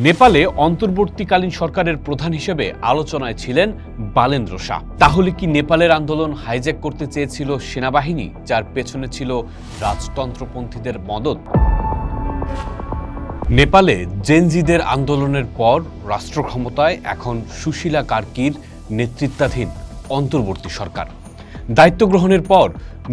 নেপালে অন্তর্বর্তীকালীন সরকারের প্রধান হিসেবে আলোচনায় ছিলেন বালেন্দ্র শাহ। তাহলে কি নেপালের আন্দোলন হাইজ্যাক করতে চেয়েছিল সেনাবাহিনী, যার পেছনে ছিল রাজতন্ত্রপন্থীদের মদদ? নেপালে জেনজিদের আন্দোলনের পর রাষ্ট্র ক্ষমতায় এখন সুশীলা কার্কির নেতৃত্বাধীন অন্তর্বর্তী সরকার। দায়িত্ব গ্রহণের পর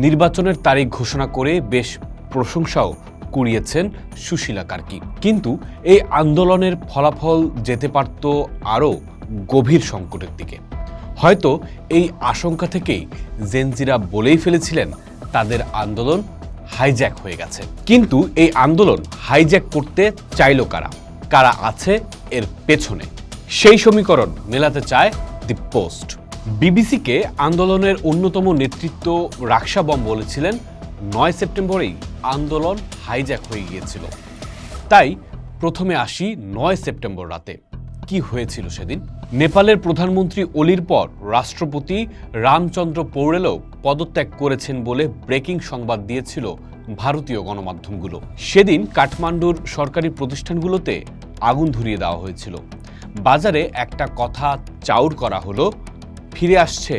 নির্বাচনের তারিখ ঘোষণা করে বেশ প্রশংসাও কুড়িয়েছেন সুশীলা কার্কি। কিন্তু এই আন্দোলনের ফলাফল যেতে পারত আরও গভীর সংকটের দিকে। হয়তো এই আশঙ্কা থেকেই জেনজিরা বলেই ফেলেছিলেন তাদের আন্দোলন হাইজ্যাক হয়ে গেছে। কিন্তু এই আন্দোলন হাইজ্যাক করতে চাইল কারা, কারা আছে এর পেছনে, সেই সমীকরণ মেলাতে চায় দি পোস্ট। বিবিসিকে আন্দোলনের অন্যতম নেতৃত্ব রাক্সা বম বলেছিলেন ৯ সেপ্টেম্বরেই আন্দোলন হাইজ্যাক হয়ে গিয়েছিল। তাই প্রথমে আসি ৯ সেপ্টেম্বর রাতে কি হয়েছিল সেদিন। নেপালের প্রধানমন্ত্রী ওলির পর রাষ্ট্রপতি রামচন্দ্র পৌড়েলও পদত্যাগ করেছেন বলে ব্রেকিং সংবাদ দিয়েছিল ভারতীয় গণমাধ্যমগুলো। সেদিন কাঠমান্ডুর সরকারি প্রতিষ্ঠানগুলোতে আগুন ধরিয়ে দেওয়া হয়েছিল। বাজারে একটা কথা চাউর করা হলো, ফিরে আসছে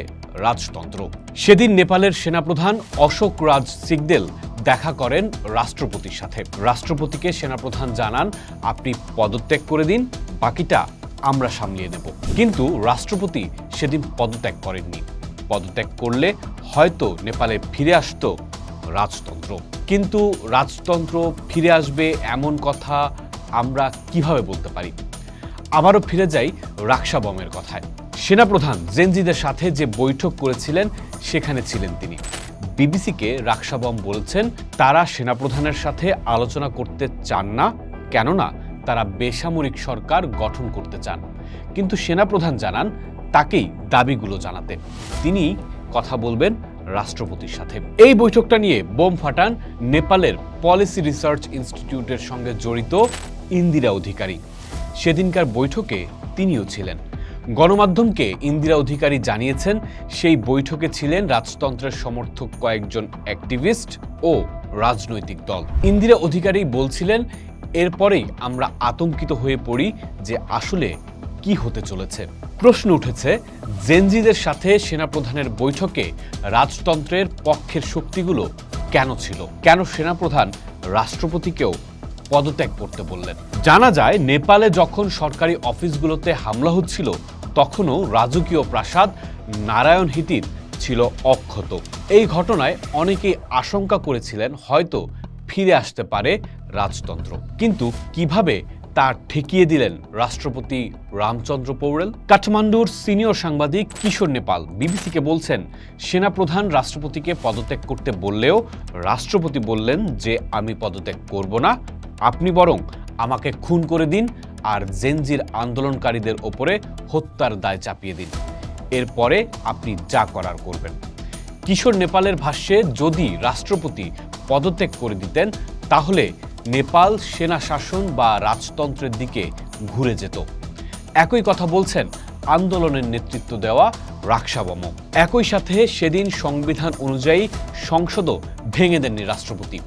রাজতন্ত্র। সেদিন নেপালের সেনাপ্রধান অশোক রাজ সিগদেল দেখা করেন রাষ্ট্রপতির সাথে। রাষ্ট্রপতিকে সেনাপ্রধান জানান, আপনি পদত্যাগ করে দিন, বাকিটা আমরা সামলিয়ে নেব। কিন্তু রাষ্ট্রপতি সেদিন পদত্যাগ করেননি। পদত্যাগ করলে হয়তো নেপালে ফিরে আসতো রাজতন্ত্র। কিন্তু রাজতন্ত্র ফিরে আসবে এমন কথা আমরা কিভাবে বলতে পারি? আবারও ফিরে যাই রাক্সা বমের কথায়। সেনাপ্রধান জেনজিদের সাথে যে বৈঠক করেছিলেন সেখানে ছিলেন তিনি। বিবিসিকে রাক্সা বম বলেছেন তারা সেনাপ্রধানের সাথে আলোচনা করতে চান না, কেননা তারা বেসামরিক সরকার গঠন করতে চান। কিন্তু সেনাপ্রধান জানান তাকেই দাবিগুলো জানাতে, তিনি কথা বলবেন রাষ্ট্রপতির সাথে। এই বৈঠকটা নিয়ে বোম ফাটান নেপালের পলিসি রিসার্চ ইনস্টিটিউটের সঙ্গে জড়িত ইন্দিরা অধিকারী। সেদিনকার বৈঠকে তিনিও ছিলেন। গণমাধ্যমকে ইন্দিরা অধিকারী জানিয়েছেন সেই বৈঠকে ছিলেন রাজতন্ত্রের সমর্থক কয়েকজন অ্যাক্টিভিস্ট ও রাজনৈতিক দল। ইন্দিরা অধিকারী বলছিলেন, এরপরেই আমরা আতঙ্কিত হয়ে পড়ি যে আসলে কি হতে চলেছে। প্রশ্ন উঠেছে, জেনজিদের সাথে সেনাপ্রধানের বৈঠকে রাজতন্ত্রের পক্ষের শক্তিগুলো কেন ছিল? কেন সেনাপ্রধান রাষ্ট্রপতিকেও পদত্যাগ করতে বললেন? জানা যায়, নেপালে যখন সরকারি অফিসগুলোতে হামলা হচ্ছিল তখনও রাজকীয় প্রাসাদ নারায়ণ হিটির ছিল অক্ষত। এই ঘটনায় অনেকেই আশঙ্কা করেছিলেন হয়তো ফিরে আসতে পারে রাজতন্ত্র। কিন্তু কিভাবে তা ঠেকিয়ে দিলেন রাষ্ট্রপতি রামচন্দ্র পৌড়েল? কাঠমান্ডুর সিনিয়র সাংবাদিক কিশোর নেপাল বিবিসিকে বলছেন, সেনাপ্রধান রাষ্ট্রপতিকে পদত্যাগ করতে বললেও রাষ্ট্রপতি বললেন যে আমি পদত্যাগ করব না, আপনি বরং আমাকে খুন করে দিন আর জেনজির আন্দোলনকারীদের ওপরে হত্যার দায় চাপিয়ে দিন, এরপরে আপনি যা করার করবেন। কিশোর নেপালের ভাষ্যে, যদি রাষ্ট্রপতি পদত্যাগ করে দিতেন তাহলে নেপাল সেনা শাসন বা রাজতন্ত্রের দিকে ঘুরে যেত। একই কথা বলছেন আন্দোলনের নেতৃত্ব দেওয়া রাক্সা বম। একই সাথে সেদিন সংবিধান অনুযায়ী সংসদও ভেঙে দেননি রাষ্ট্রপতি,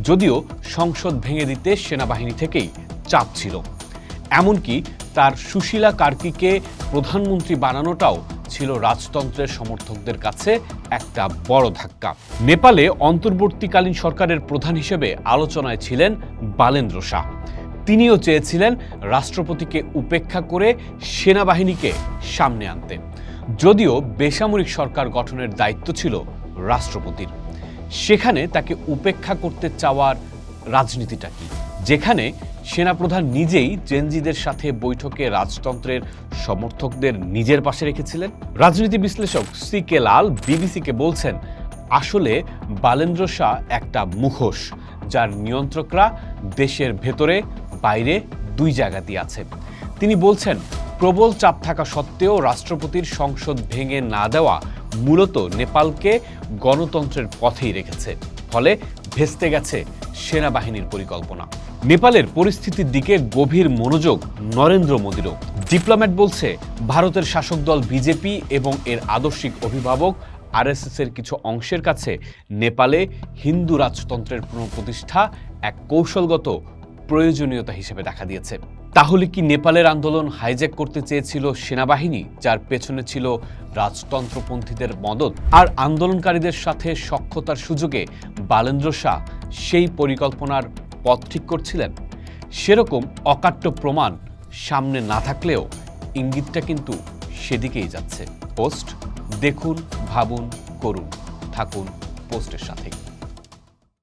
যদিও সংসদ ভেঙে দিতে সেনাবাহিনী থেকেই চাপ ছিল। এমনকি তার সুশীলা কার্কিকে প্রধানমন্ত্রী বানানোটাও ছিল রাজতন্ত্রের সমর্থকদের কাছে একটা বড় ধাক্কা। নেপালে অন্তর্বর্তীকালীন সরকারের প্রধান হিসেবে আলোচনায় ছিলেন বালেন্দ্র শাহ। তিনিও চেয়েছিলেন রাষ্ট্রপতিকে উপেক্ষা করে সেনাবাহিনীকে সামনে আনতে, যদিও বেসামরিক সরকার গঠনের দায়িত্ব ছিল রাষ্ট্রপতির। সেখানে তাকে উপেক্ষা করতে চাওয়ার রাজনীতিটা কি, যেখানে সেনাপ্রধান নিজেই জেনজিদের সাথে বৈঠকে রাজতন্ত্রের সমর্থকদের নিজের পাশে রেখেছিলেন? রাজনীতি বিশ্লেষক সি কে লাল বিবিসিকে বলছেন, আসলে বালেন্দ্র শাহ একটা মুখোশ, যার নিয়ন্ত্রকরা দেশের ভেতরে বাইরে দুই জায়গাতেই আছে। তিনি বলছেন, প্রবল চাপ থাকা সত্ত্বেও রাষ্ট্রপতির সংসদ ভেঙে না দেওয়া মূলত নেপালকে গণতন্ত্রের পথেই রেখেছে, ফলে ভেস্তে গেছে সেনাবাহিনীর পরিকল্পনা। নেপালের পরিস্থিতির দিকে গভীর মনোযোগ নরেন্দ্র মোদীরও। ডিপ্লোম্যাট বলছে, ভারতের শাসক দল বিজেপি এবং এর আদর্শিক অভিভাবক আরএসএস-এর কিছু অংশের কাছে নেপালে হিন্দু রাজতন্ত্রের পুনঃপ্রতিষ্ঠা এক কৌশলগত প্রয়োজনীয়তা হিসেবে দেখা দিয়েছে। তাহলে কি নেপালের আন্দোলন হাইজ্যাক করতে চেয়েছিল সেনাবাহিনী, যার পেছনে ছিল রাজতন্ত্রপন্থীদের মদদ? আর আন্দোলনকারীদের সাথে সখ্যতার সুযোগে বালেন্দ্র শাহ সেই পরিকল্পনার পথ ঠিক করছিলেন? সেরকম অকাট্য প্রমাণ সামনে না থাকলেও ইঙ্গিতটা কিন্তু সেদিকেই যাচ্ছে। পোস্ট দেখুন, ভাবুন, করুন, থাকুন পোস্টের সাথে।